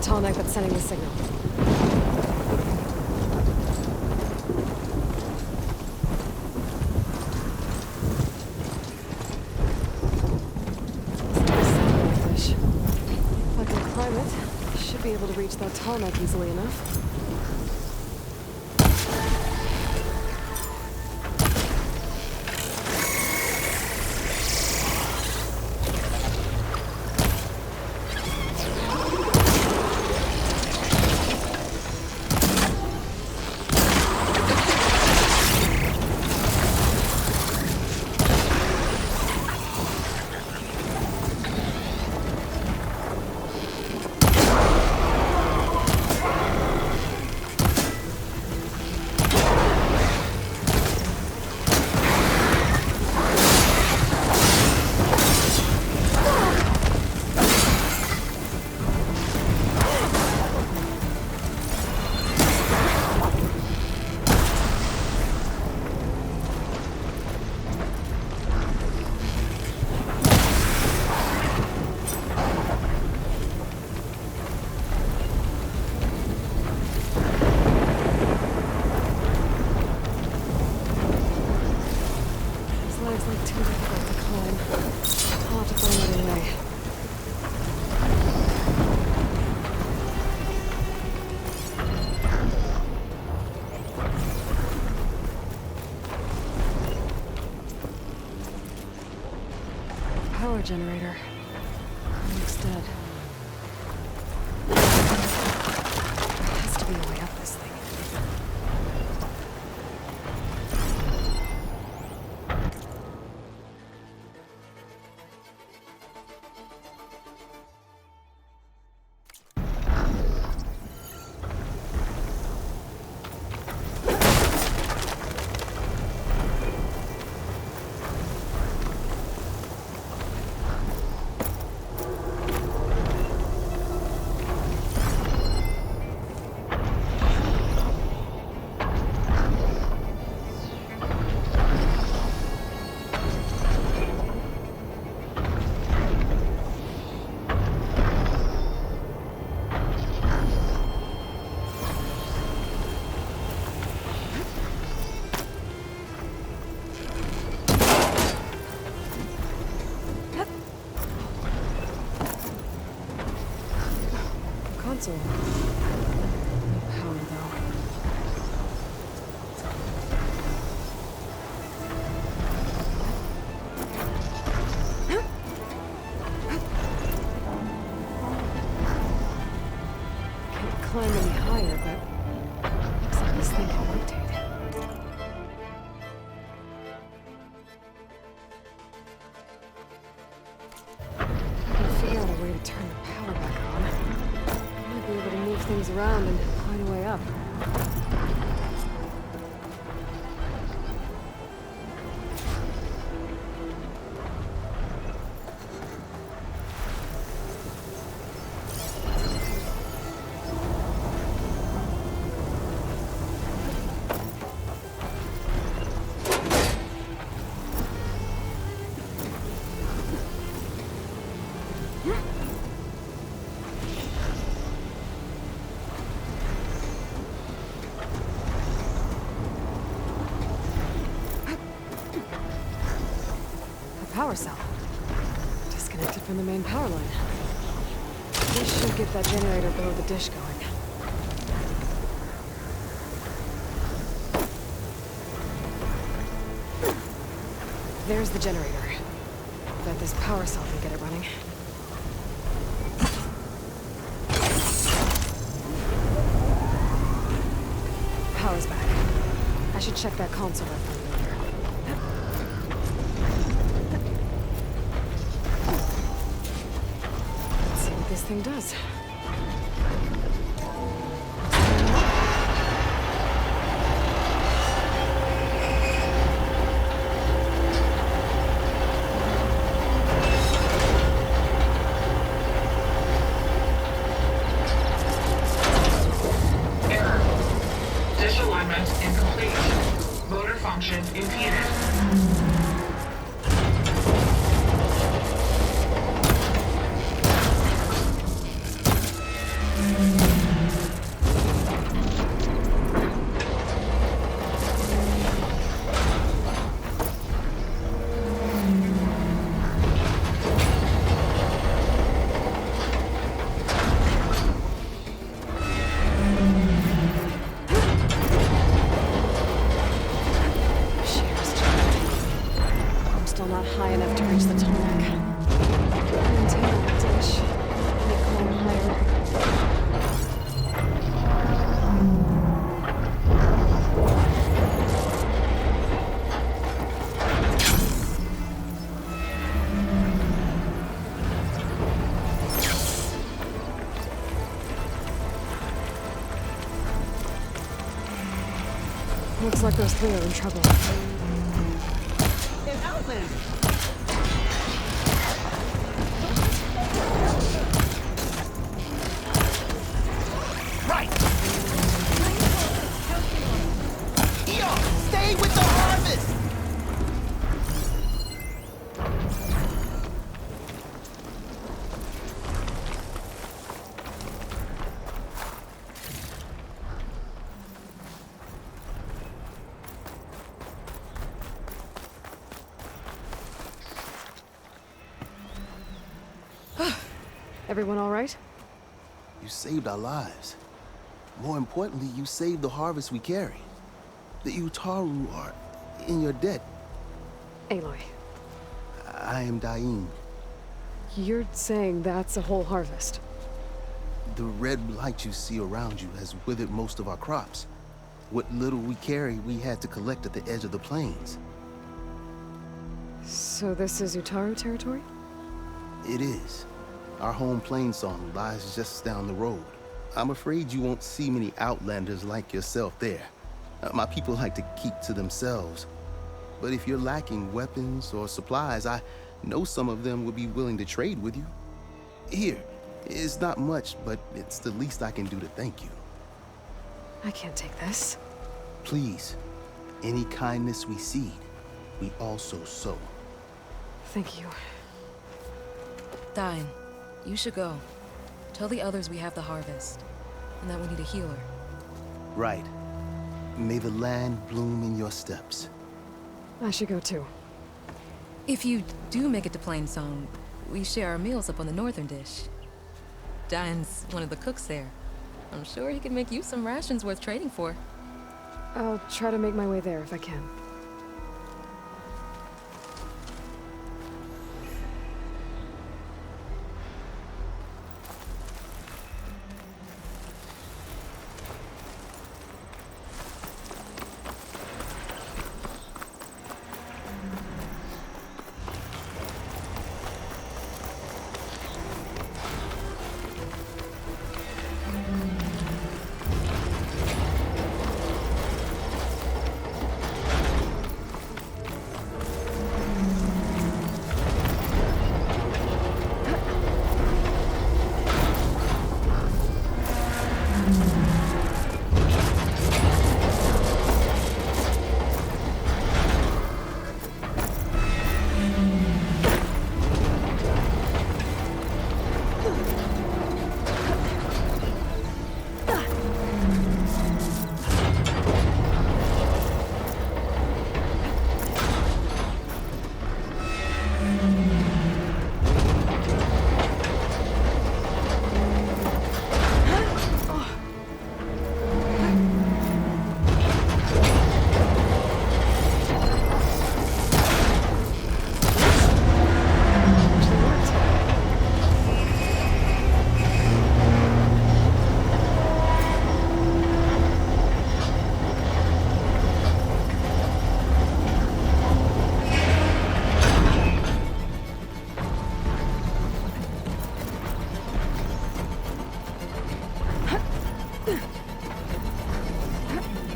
tall neck that's sending the signal. Fish. If I can climb it, I should be able to reach that tall neck easily enough. Power generator. Looks dead. There has to be a way up this thing. Console. No power though. Can't climb any higher, but looks like this thing can rotate. I can figure out a way to turn the power back on. Might be able to move things around and find a way up. Power cell. Disconnected from the main power line. This should get that generator below the dish going. There's the generator. Bet this power cell can get it running. Power's back. I should check that console up for later. This thing does. Error. Dish alignment incomplete. Motor function impeded. still not high enough to reach the tarmac. Maintain the dish. Let me climb higher. Looks like those three are in trouble. An outlander! Right! Eon, stay with the harvest! Everyone all right? You saved our lives. More importantly, you saved the harvest we carry. The Utaru are in your debt. Aloy, I am Dain. you're saying that's a whole harvest? The red light you see around you has withered most of our crops. What little we carry, we had to collect at the edge of the plains. So this is Utaru territory? It is. Our home plainsong lies just down the road. I'm afraid you won't see many outlanders like yourself there. My people like to keep to themselves. But if you're lacking weapons or supplies, I know some of them would be willing to trade with you. Here, it's not much, but it's the least I can do to thank you. I can't take this. Please, any kindness we seed, we also sow. Thank you. Dain, you should go. Tell the others we have the harvest, and that we need a healer. Right. May the land bloom in your steps. I should go too. If you do make it to Plainsong, we share our meals up on the northern dish. Dain's one of the cooks there. I'm sure he can make you some rations worth trading for. I'll try to make my way there if I can.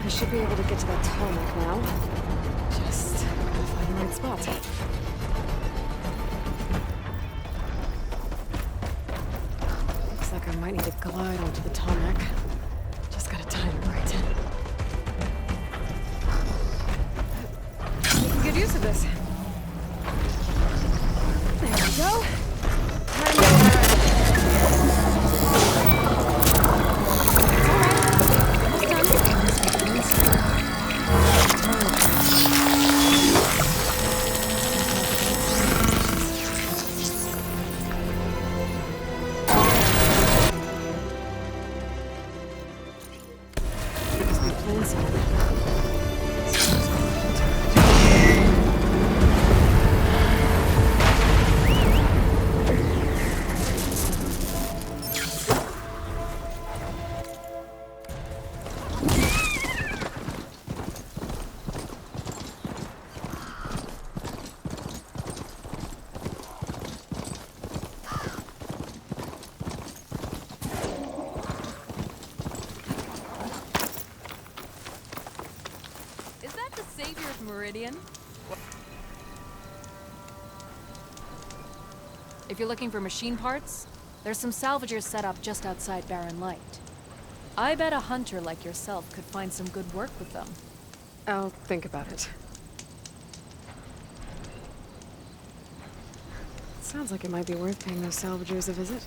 I should be able to get to that tarmac now. Just gotta find the right spot. Looks like I might need to glide onto the tarmac. Just gotta time it right. We can get used to this. There we go. Meridian? If you're looking for machine parts, there's some salvagers set up just outside Barren Light. I bet a hunter like yourself could find some good work with them. I'll think about it. Sounds like it might be worth paying those salvagers a visit.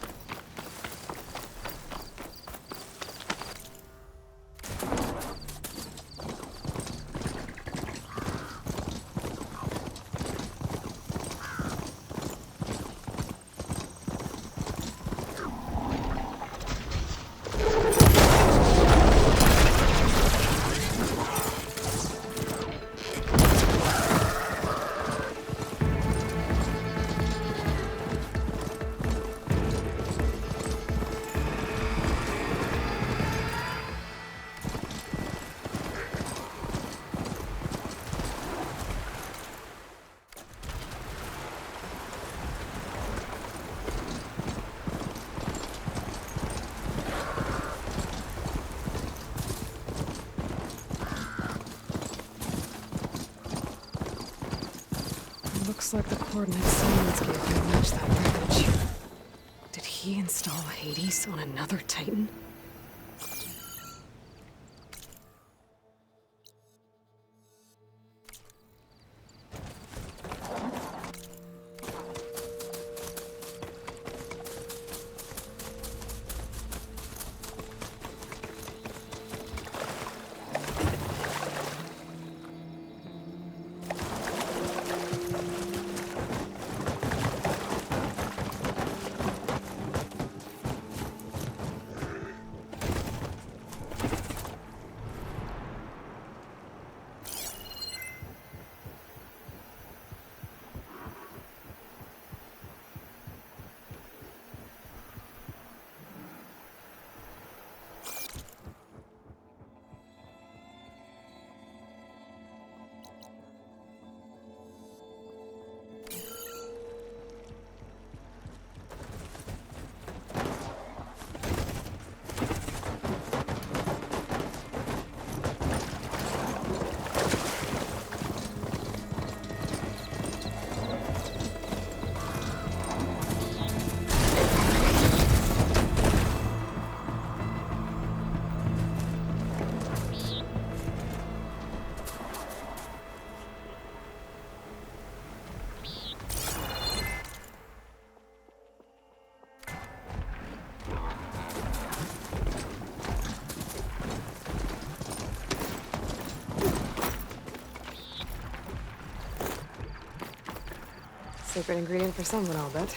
Looks like the coordinates Siemens gave me match that wreckage. Did he install Hades on another Titan? Secret ingredient for someone, I'll bet.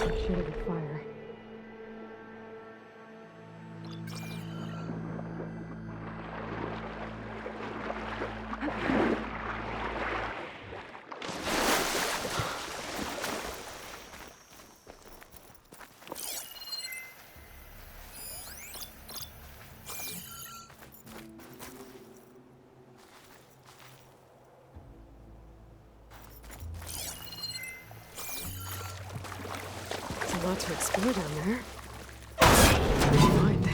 some shit of a fire. There's a lot to explore down there. Mind.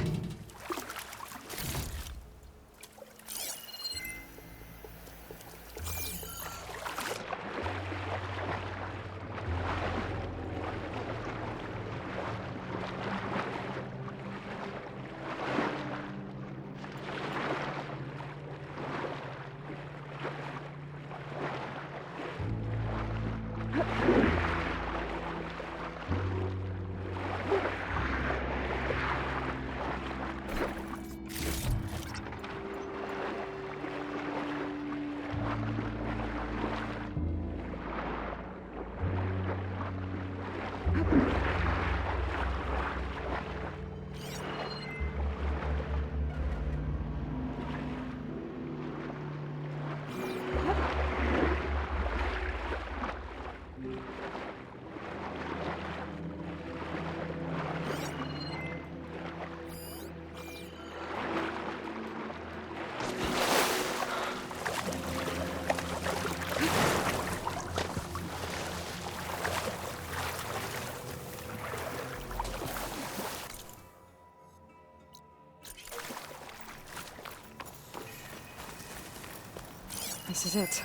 This is it.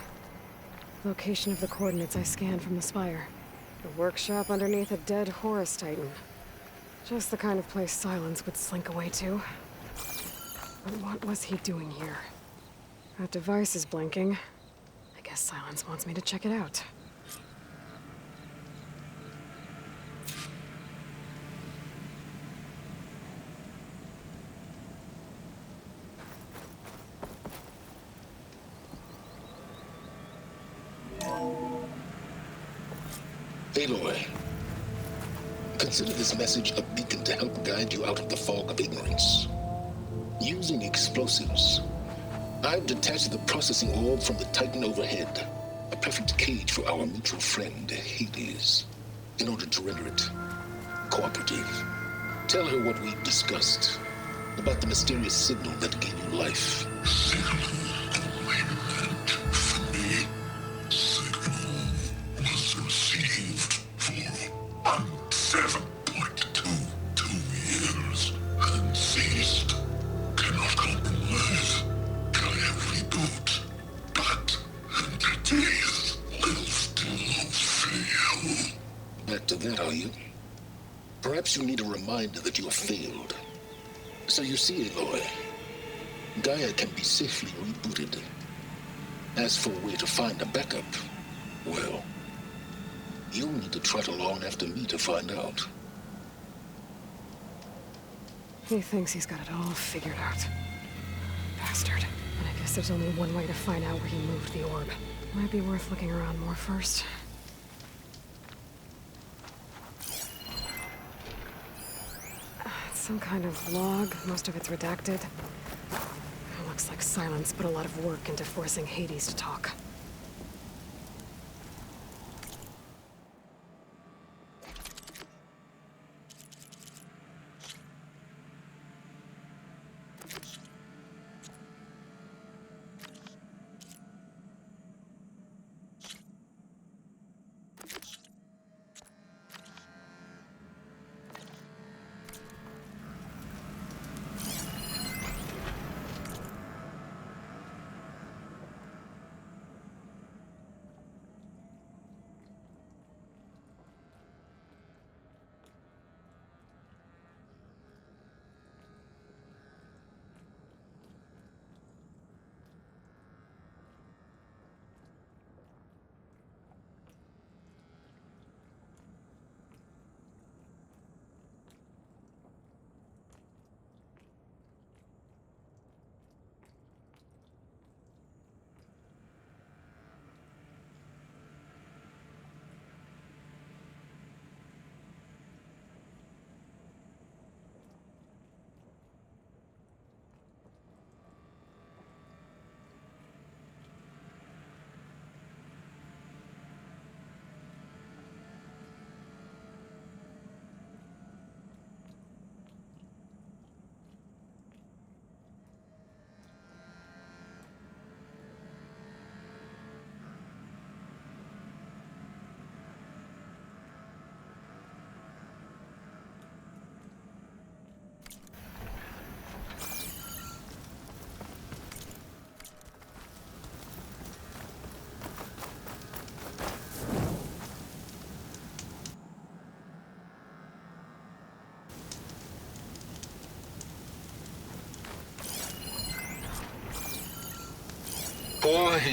Location of the coordinates I scanned from the spire. The workshop underneath a dead Horus Titan. Just the kind of place Silence would slink away to. But what was he doing here? That device is blinking. I guess Silence wants me to check it out. Aloy, consider this message a beacon to help guide you out of the fog of ignorance. Using explosives, I've detached the processing orb from the Titan overhead, a perfect cage for our mutual friend, Hades, in order to render it cooperative. Tell her what we've discussed about the mysterious signal that gave you life. Perhaps you need a reminder that you have failed. So you see, Aloy, Gaia can be safely rebooted. As for a way to find a backup, well, you'll need to trot along after me to find out. He thinks he's got it all figured out. Bastard. But I guess there's only one way to find out where he moved the orb. Might be worth looking around more first. Some kind of log, most of it's redacted. Looks like Silence put a lot of work into forcing Hades to talk.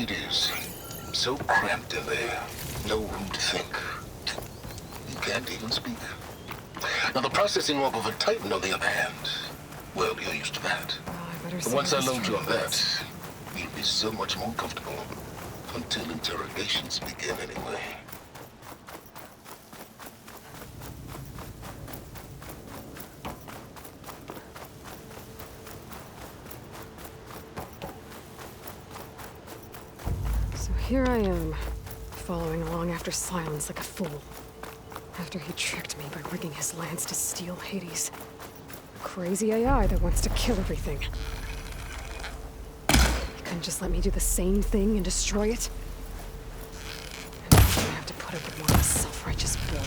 it is. So cramped in there. No room to think. You can't even speak. Now, the processing orb of a Titan, on the other hand, well, you're used to that. Well, I better But see once I what this load you on trouble that, is. you'll be so much more comfortable. Until interrogations begin, anyway. So here I am, following along after Silence like a fool. After he tricked me by rigging his lance to steal Hades. A crazy AI that wants to kill everything. He couldn't just let me do the same thing and destroy it? And I'm gonna have to put up with more of a self-righteous bull.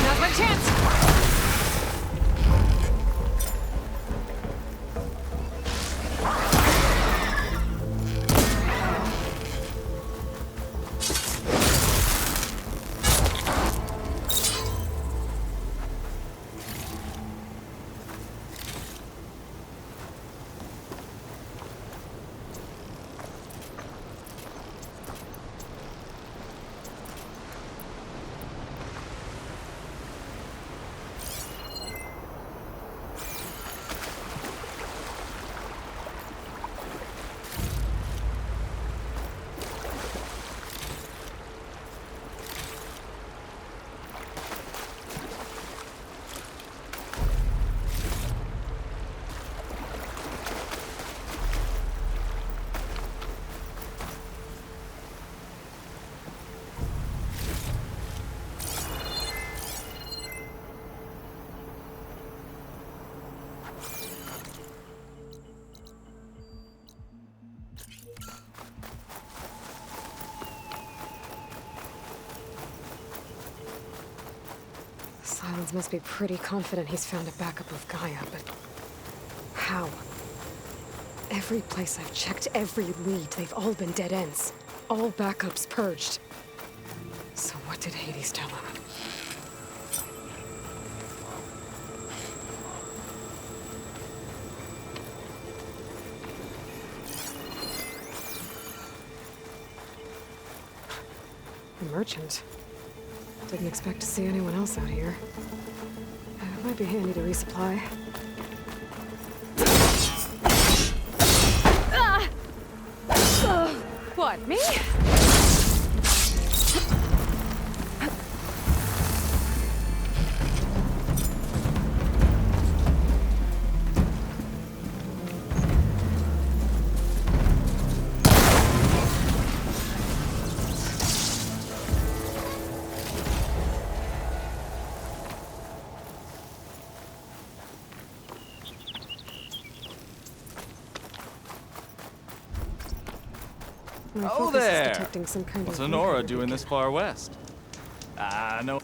Now's my chance! Silence must be pretty confident he's found a backup of Gaia, but how? Every place I've checked, every lead, they've all been dead ends. All backups purged. So what did Hades tell him? A merchant. Didn't expect to see anyone else out here. It might be handy to resupply. What, me? My Oh, focus is there! detecting some kind What's of Honora weird doing this far west? No.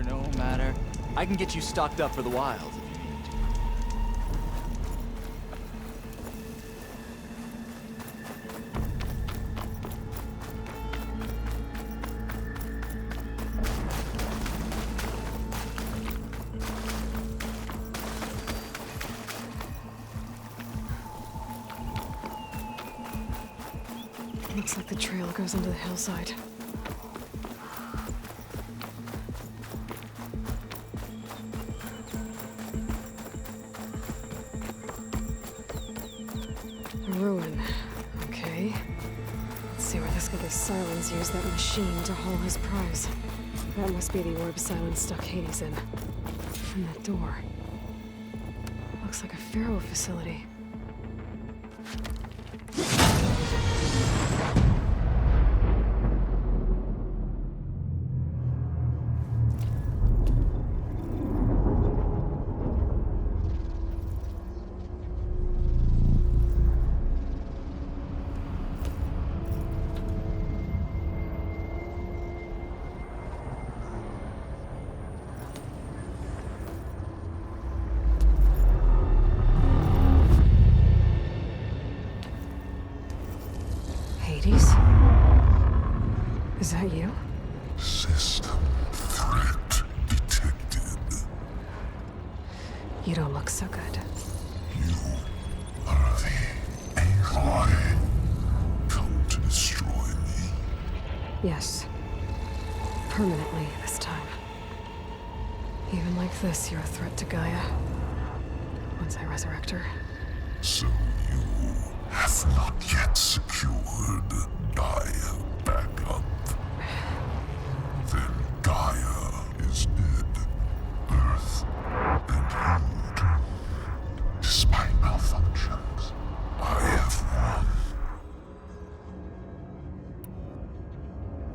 No matter. I can get you stocked up for the wild if you need to. Looks like the trail goes into the hillside. A ruin. Okay. Let's see where this guy Silence used that machine to haul his prize. That must be the orb Silence stuck Hades in. And that door. Looks like a Pharaoh facility. Hades? Is that you? System threat detected. You don't look so good. You are the Aloy. Come to destroy me. Yes. Permanently this time. Even like this, you're a threat to Gaia. Once I resurrect her. So you have not yet secured Gaia back up. Then Gaia is dead. Earth and you too. Despite malfunctions, I have won.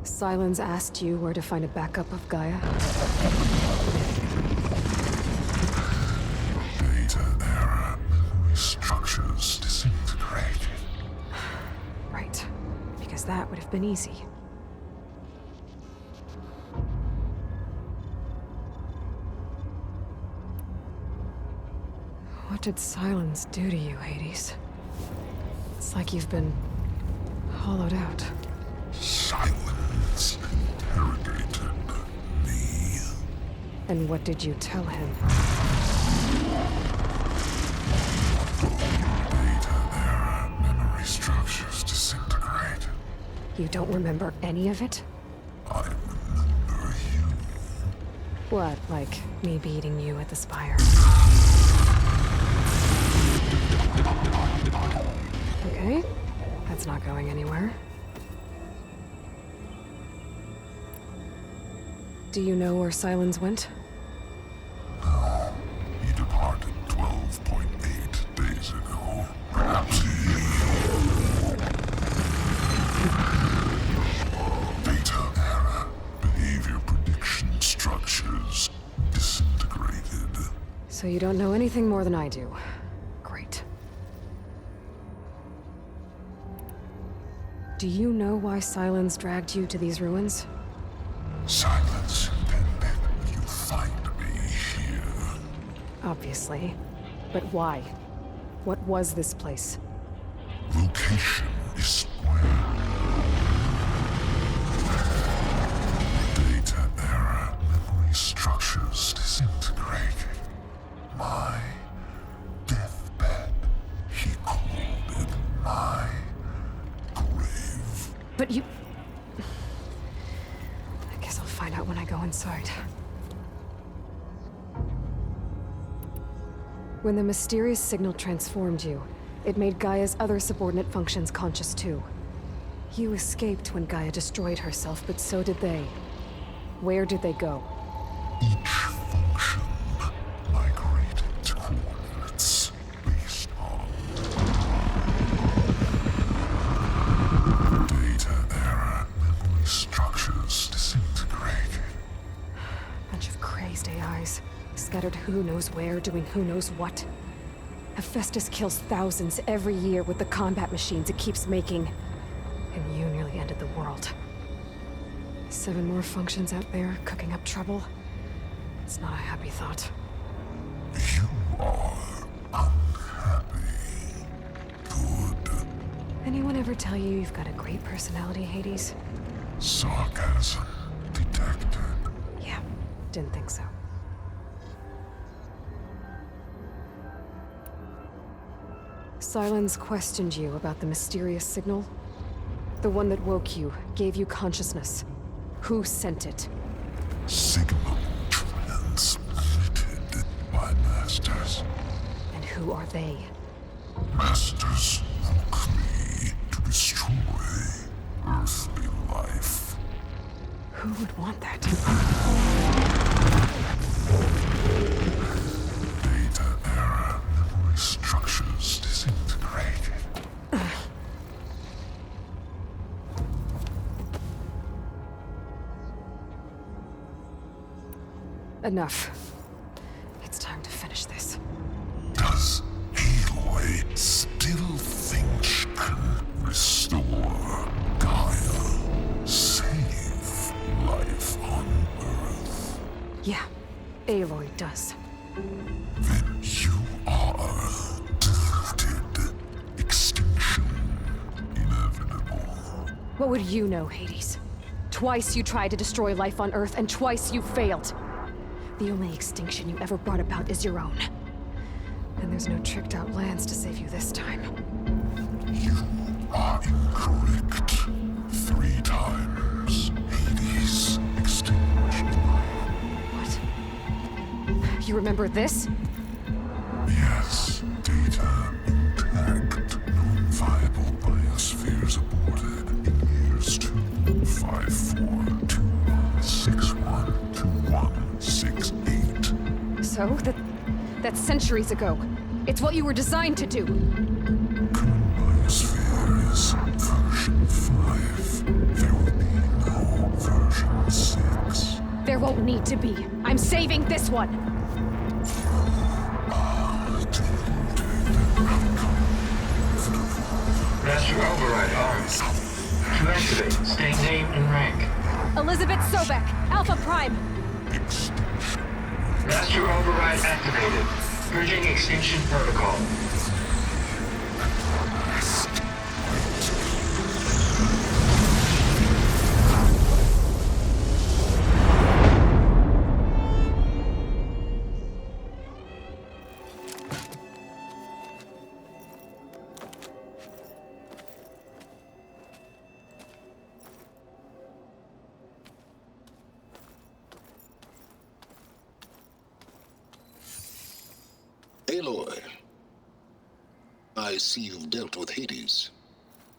Sylens asked you where to find a backup of Gaia? Data era memory structures disintegrated. Right. Because that would have been easy. What did Sylens do to you, Hades? It's like you've been hollowed out. Silence interrogated me. And what did you tell him? Data era memory structures disintegrated. You don't remember any of it? I remember you. What, like me beating you at the Spire? Okay, that's not going anywhere. Do you know where Sylens went? No, he departed 12.8 days ago. Perhaps Data era behavior prediction structures disintegrated. So you don't know anything more than I do. Great. Do you know why Sylens dragged you to these ruins? Silence intended you find me here. Obviously. But why? What was this place? Location is square. Data era memory structures disintegrated. My deathbed. He called it my grave. But you... I guess I'll find out when I go inside. When the mysterious signal transformed you, it made Gaia's other subordinate functions conscious too. You escaped when Gaia destroyed herself, but so did they. Where did they go? Each function migrated to coordinates based on data era memory structures disintegrated. Bunch of crazed AIs, scattered who knows where, doing who knows what. Hephaestus kills thousands every year with the combat machines it keeps making. And you nearly ended the world. 7 more functions out there, cooking up trouble. It's not a happy thought. You are unhappy. Good. Anyone ever tell you you've got a great personality, Hades? Sarcasm detected. Yeah, didn't think so. Sylens questioned you about the mysterious signal. The one that woke you, gave you consciousness. Who sent it? Signal transmitted by masters. And who are they? Masters woke me to destroy earthly life. Who would want that? Data era memory structures disintegrated. Enough. It's time to finish this. Does Aloy still think she can restore Gaia? Save life on Earth? Yeah, Aloy does. Then you are deluded. Extinction inevitable. What would you know, Hades? Twice you tried to destroy life on Earth, and twice you failed. The only extinction you ever brought about is your own. And there's no tricked-out lands to save you this time. You are incorrect. 3 times. Hades extinguished life. What? You remember this? Yes, data intact. Non-viable biospheres aborted in years 254, 2161, 2168. So? That's centuries ago. It's what you were designed to do. Current biosphere is version 5. There will be no version 6. There won't need to be. I'm saving this one! Master override armed. To activate, state name and rank. Elizabeth Sobek, Alpha Prime! Master override activated. Purging extinction protocol. Aloy, I see you've dealt with Hades.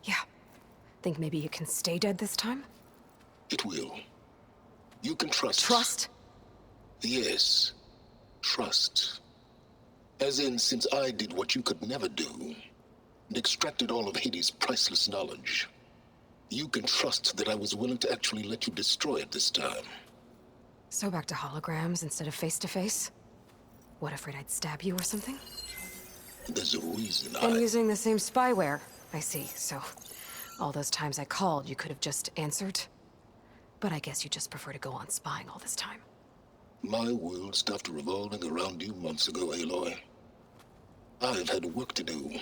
Yeah. Think maybe you can stay dead this time? It will. You can trust. Trust? Yes. Trust. As in, since I did what you could never do, and extracted all of Hades' priceless knowledge, you can trust that I was willing to actually let you destroy it this time. So back to holograms instead of face-to-face? What, afraid I'd stab you or something? There's a reason And using the same spyware. I see, so... all those times I called, you could have just answered? But I guess you just prefer to go on spying all this time. My world stopped revolving around you months ago, Aloy. I've had work to do.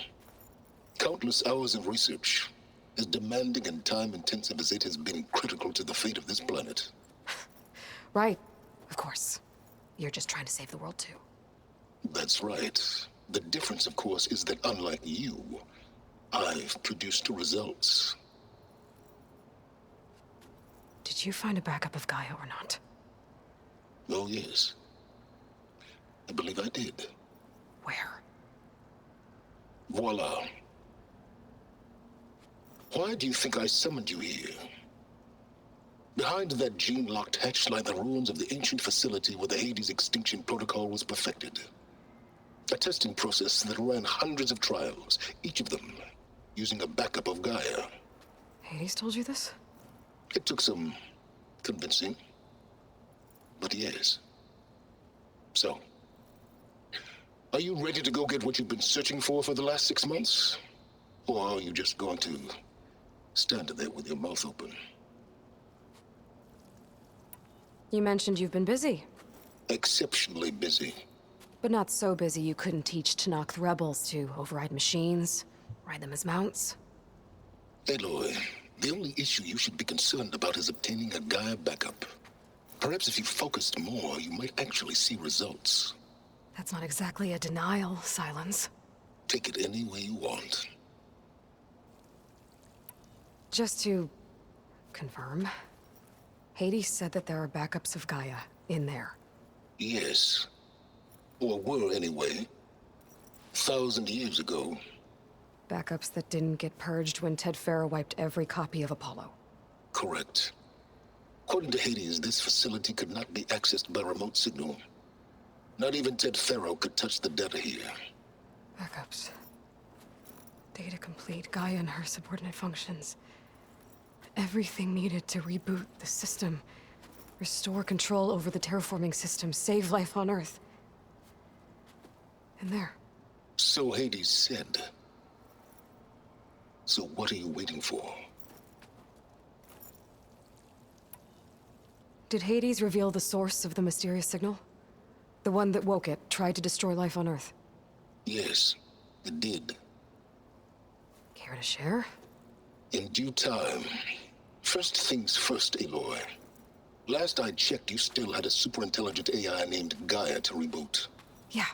Countless hours of research, as demanding and time-intensive as it has been critical to the fate of this planet. Right. Of course. You're just trying to save the world, too. That's right. The difference, of course, is that unlike you, I've produced results. Did you find a backup of Gaia or not? Oh, yes. I believe I did. Where? Voila. Why do you think I summoned you here? Behind that gene-locked hatch lie the ruins of the ancient facility where the Hades extinction protocol was perfected. A testing process that ran hundreds of trials, each of them using a backup of Gaia. Hades told you this? It took some convincing, but yes. So, are you ready to go get what you've been searching for the last 6 months? Or are you just going to stand there with your mouth open? You mentioned you've been busy. Exceptionally busy. But not so busy you couldn't teach Tenakth rebels to override machines, ride them as mounts. Aloy, the only issue you should be concerned about is obtaining a Gaia backup. Perhaps if you focused more, you might actually see results. That's not exactly a denial, Silence. Take it any way you want. Just to confirm, Hades said that there are backups of Gaia in there. Yes. Or were anyway. 1,000 years ago. Backups that didn't get purged when Ted Farrow wiped every copy of Apollo. Correct. According to Hades, this facility could not be accessed by remote signal. Not even Ted Farrow could touch the data here. Backups. Data complete, Gaia and her subordinate functions. Everything needed to reboot the system. Restore control over the terraforming system, save life on Earth. And there. So Hades said. So what are you waiting for? Did Hades reveal the source of the mysterious signal? The one that woke it, tried to destroy life on Earth? Yes, it did. Care to share? In due time, First things first, Aloy. Last I checked, you still had a super-intelligent AI named Gaia to reboot. Yeah.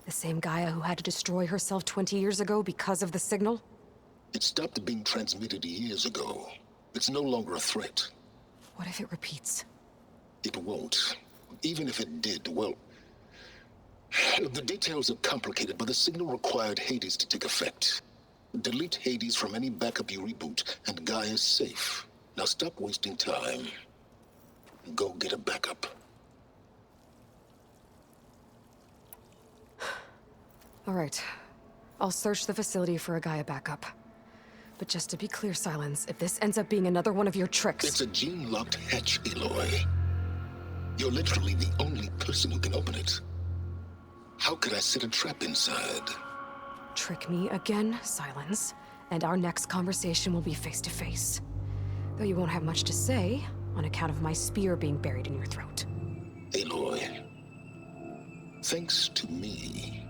The same Gaia who had to destroy herself 20 years ago because of the signal? It stopped being transmitted years ago. It's no longer a threat. What if it repeats? It won't. Even if it did, well... The details are complicated, but the signal required Hades to take effect. Delete Hades from any backup you reboot, and Gaia's safe. Now stop wasting time. Go get a backup. All right. I'll search the facility for a Gaia backup. But just to be clear, Silence, if this ends up being another one of your tricks... It's a gene-locked hatch, Aloy. You're literally the only person who can open it. How could I set a trap inside? Trick me again, Silence, and our next conversation will be face-to-face. Though you won't have much to say, on account of my spear being buried in your throat. Aloy, thanks to me,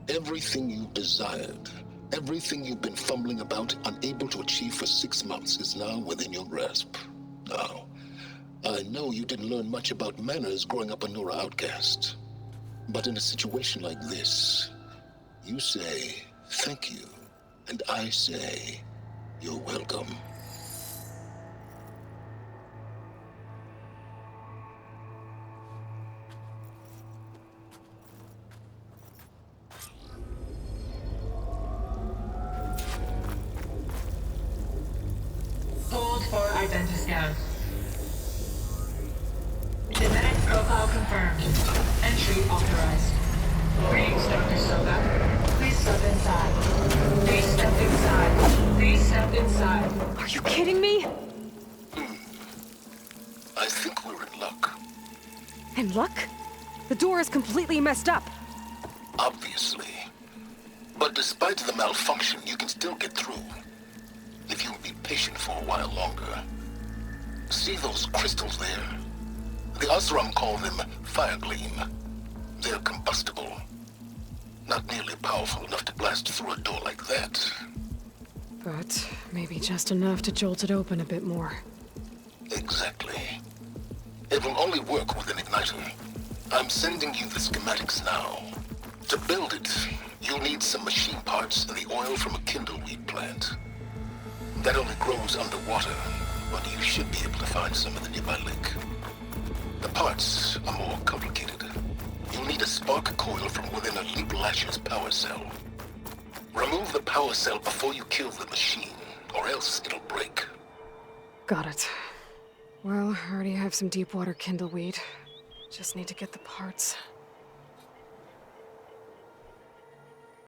everything you desired, everything you've been fumbling about, unable to achieve for 6 months, is now within your grasp. Now, I know you didn't learn much about manners growing up a Nora outcast. But in a situation like this, you say, thank you, and I say, you're welcome. Hold for identiscan. Genetic profile confirmed. Entry authorized. Greetings, Dr. Soga. Please step inside. Please step inside. Please step inside. Are you kidding me? I think we're in luck. In luck? The door is completely messed up. Obviously. But despite the malfunction, you can still get through. If you'll be patient for a while longer. See those crystals there? The Osram call them fire gleam. They're combustible. Not nearly powerful enough to blast through a door like that. But maybe just enough to jolt it open a bit more. Exactly. It will only work with an igniter. I'm sending you the schematics now. To build it, you'll need some machine parts and the oil from a kindleweed plant. That only grows underwater, but you should be able to find some in the nearby lake. The parts are more complicated. You'll need a spark coil from within a Leap Lasher's power cell. Remove the power cell before you kill the machine, or else it'll break. Got it. Well, I already have some deep water kindleweed. Just need to get the parts.